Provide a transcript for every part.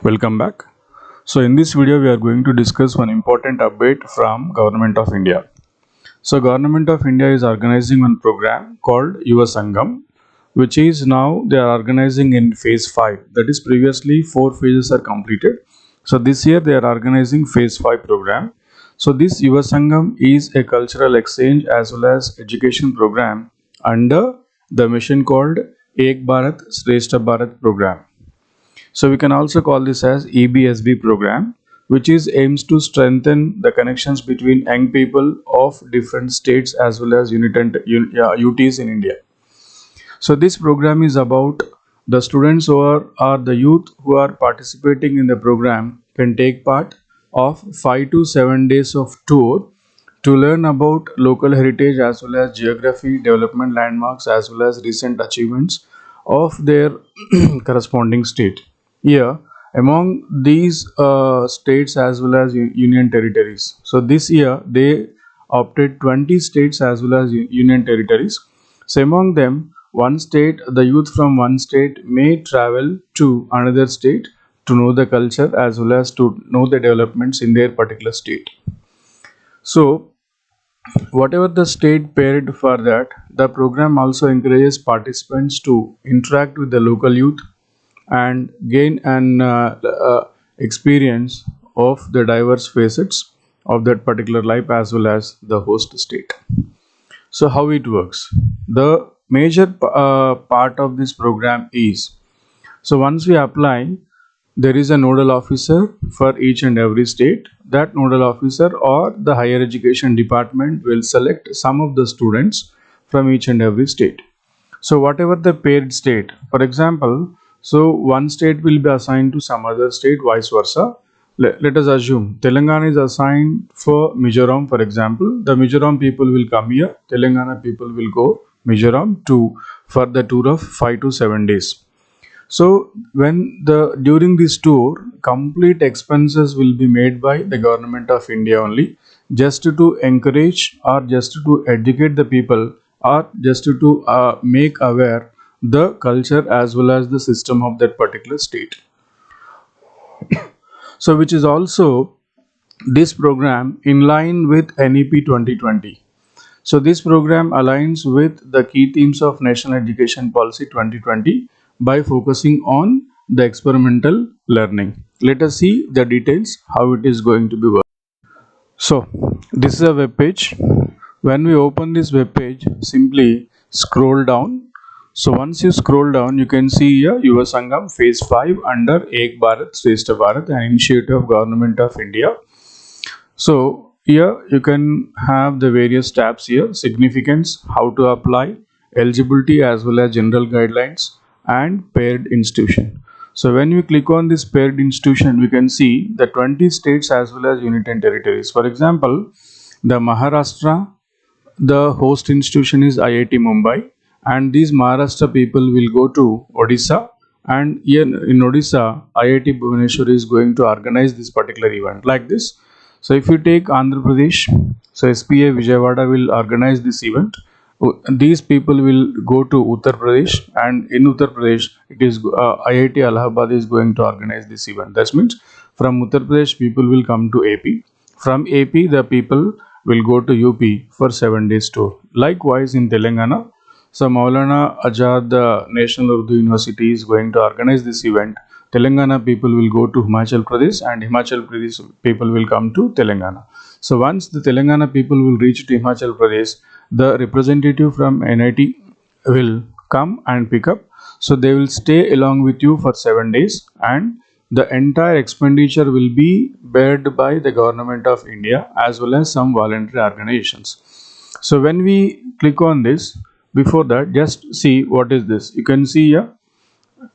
Welcome back. So in this video we are going to discuss one important update from Government of India. So Government of India is organizing one program called Yuva Sangam, which is now they are organizing in phase 5. That is previously 4 phases are completed. So this year they are organizing phase 5 program. So this Yuva Sangam is a cultural exchange as well as education program under the mission called Ek Bharat Shreshtha Bharat program. So we can also call this as EBSB program, which is aims to strengthen the connections between young people of different states as well as UTs in India. So this program is about the students or the youth who are participating in the program can take part of 5 to 7 days of tour to learn about local heritage as well as geography, development landmarks as well as recent achievements of their corresponding state. Here, among these states as well as union territories. So this year they opted 20 states as well as union territories. So among them, one state, the youth from one state may travel to another state to know the culture as well as to know the developments in their particular state. So whatever the state paired for that, the program also encourages participants to interact with the local youth and gain an experience of the diverse facets of that particular life as well as the host state. So how it works? The major part of this program is, so once we apply, there is a nodal officer for each and every state. That nodal officer or the higher education department will select some of the students from each and every state. So whatever the paired state, for example, so one state will be assigned to some other state, vice versa. Let us assume Telangana is assigned for Mizoram, for example. The Mizoram people will come here, Telangana people will go Mizoram for the tour of 5 to 7 days. So during this tour, complete expenses will be made by the Government of India only, just to encourage or just to educate the people or just to make aware the culture as well as the system of that particular state. So which is also this program in line with NEP 2020. So this program aligns with the key themes of National Education Policy 2020 by focusing on the experimental learning. Let us see the details how it is going to be worked. So this is a web page. When we open this web page, simply scroll down. So once you scroll down, you can see here Yuva Sangam phase 5 under Ek Bharat Shreshtha Bharat, an initiative of Government of India. So here you can have the various tabs here: significance, how to apply, eligibility as well as general guidelines, and paired institution. So when we click on this paired institution, we can see the 20 states as well as union territories. For example, the Maharashtra, the host institution is IIT Mumbai, and these Maharashtra people will go to Odisha, and here in Odisha, IIT Bhubaneswar is going to organize this particular event like this. So if you take Andhra Pradesh, so SPA Vijayawada will organize this event. These people will go to Uttar Pradesh, and in Uttar Pradesh it is IIT Allahabad is going to organize this event. That means from Uttar Pradesh people will come to AP. From AP the people will go to UP for 7 days tour. Likewise in Telangana, so Maulana Azad National Urdu University is going to organize this event. Telangana people will go to Himachal Pradesh and Himachal Pradesh people will come to Telangana. So once the Telangana people will reach to Himachal Pradesh, the representative from NIT will come and pick up. So they will stay along with you for 7 days, and the entire expenditure will be bared by the Government of India as well as some voluntary organizations. So when we click on this, before that, just see what is this. You can see here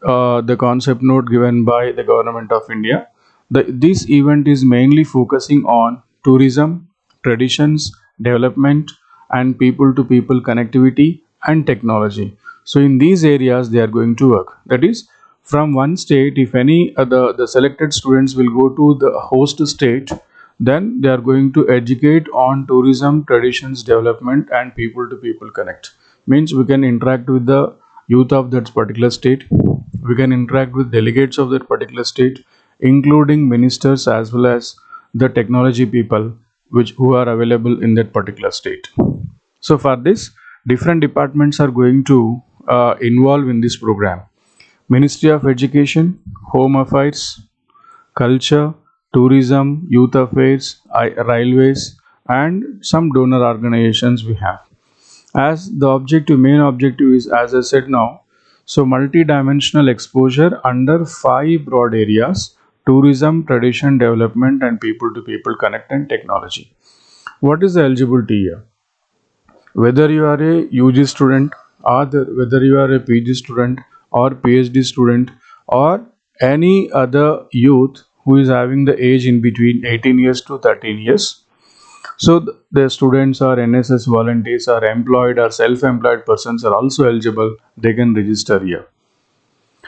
the concept note given by the Government of India. This event is mainly focusing on tourism, traditions, development, and people-to-people connectivity and technology. So in these areas they are going to work. That is, from one state, if any the selected students will go to the host state, then they are going to educate on tourism, traditions, development, and people-to-people connect. Means we can interact with the youth of that particular state, we can interact with delegates of that particular state, including ministers as well as the technology people who are available in that particular state. So for this, different departments are going to involve in this program. Ministry of Education, Home Affairs, Culture, Tourism, Youth Affairs, Railways, and some donor organizations we have. As the main objective is, as I said now, so multi-dimensional exposure under 5 broad areas: tourism, tradition, development, and people-to-people connect and technology. What is the eligibility here? Whether you are a UG student or whether you are a PG student or PhD student or any other youth who is having the age in between 18 years to 13 years. So the students or NSS volunteers or employed or self-employed persons are also eligible. They can register here.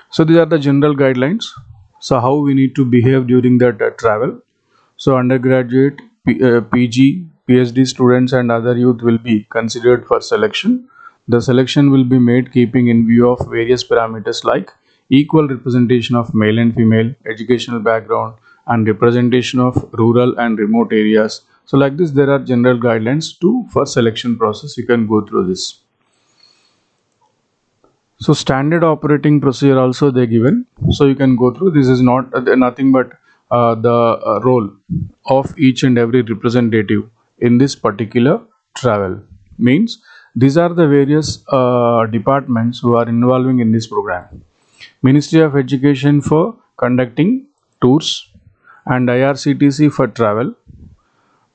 So these are the general guidelines. So how we need to behave during that travel. So undergraduate, PG, PhD students and other youth will be considered for selection. The selection will be made keeping in view of various parameters like equal representation of male and female, educational background, and representation of rural and remote areas. So like this, there are general guidelines for selection process. You can go through this. So standard operating procedure also they given. So you can go through. This is not nothing but the role of each and every representative in this particular travel. Means these are the various departments who are involving in this program. Ministry of Education for conducting tours, and IRCTC for travel,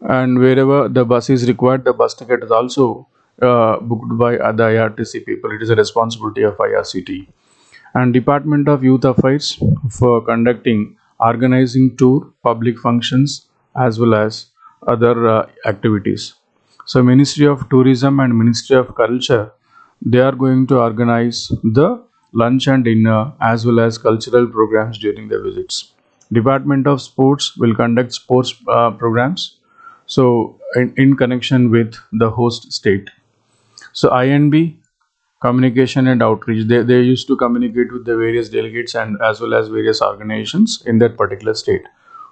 and wherever the bus is required, the bus ticket is also booked by the IRTC people. It is a responsibility of IRCT. And Department of Youth Affairs for conducting, organizing tour, public functions as well as other activities. So Ministry of Tourism and Ministry of Culture, they are going to organize the lunch and dinner as well as cultural programs during the visits. Department of Sports will conduct sports programs, so in connection with the host state. So INB, communication and outreach, they used to communicate with the various delegates and as well as various organizations in that particular state.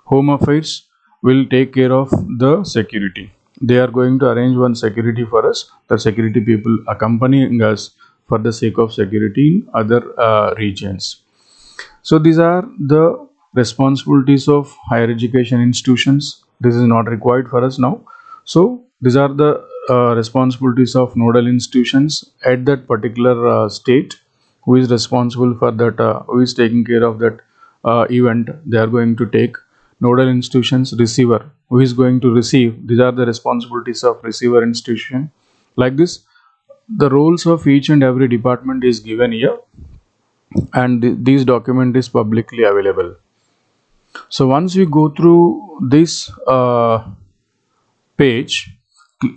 Home Affairs will take care of the security. They are going to arrange one security for us, the security people accompanying us for the sake of security in other regions. So these are the responsibilities of higher education institutions. This is not required for us now. So these are the responsibilities of nodal institutions at that particular state, who is responsible for that, who is taking care of that event. They are going to take nodal institutions. Receiver, who is going to receive. These are the responsibilities of receiver institution. Like this, the roles of each and every department is given here, and this document is publicly available. So once we go through this page,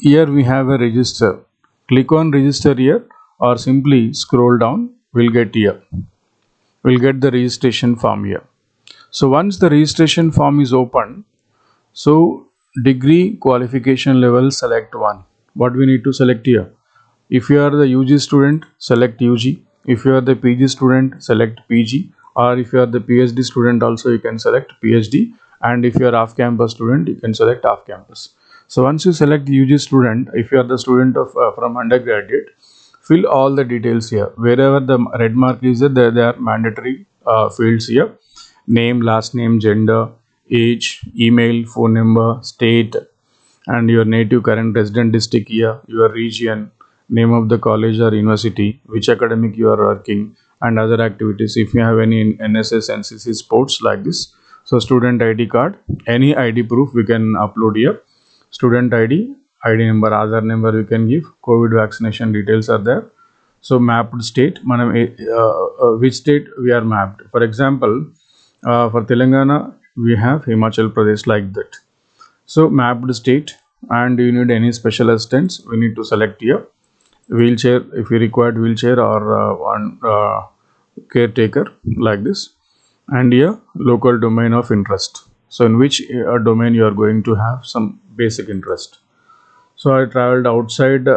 here we have a register. Click on register here or simply scroll down. We'll get here. We'll get the registration form here. So once the registration form is open, so degree qualification level, select one. What we need to select here? If you are the UG student, select UG. If you are the PG student, select PG. Or if you are the PhD student also, you can select PhD. And if you are off campus student, you can select off campus. So once you select the UG student, if you are the student of from undergraduate, fill all the details here. Wherever the red mark is there, there are mandatory fields here: name, last name, gender, age, email, phone number, state, and your native current resident district here, your region, name of the college or university, which academic you are working, and other activities. If you have any NSS, NCC, sports like this. So student ID card, any ID proof we can upload here. Student ID, ID number, Aadhaar number you can give. COVID vaccination details are there. So mapped state, which state we are mapped. For example, for Telangana, we have Himachal Pradesh, like that. So mapped state, and you need any special assistance, we need to select here. Wheelchair, if you required wheelchair, or one caretaker, like this. And here local domain of interest. So in which domain you are going to have some basic interest. So I traveled outside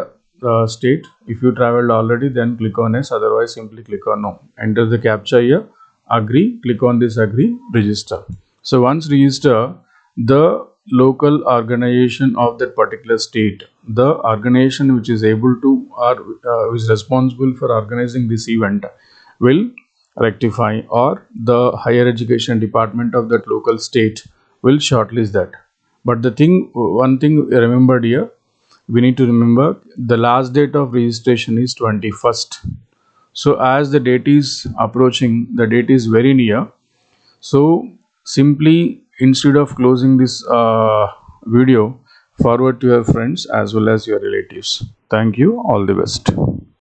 state. If you traveled already, then click on yes, otherwise simply click on no. Enter the captcha here, agree, click on this agree, register. So once register, the local organization of that particular state, the organization which is able to or is responsible for organizing this event, will rectify, or the higher education department of that local state will shortlist that. But the thing, one thing remembered here, we need to remember the last date of registration is 21st. So as the date is approaching, the date is very near, so simply, instead of closing this video, forward to your friends as well as your relatives. Thank you. All the best.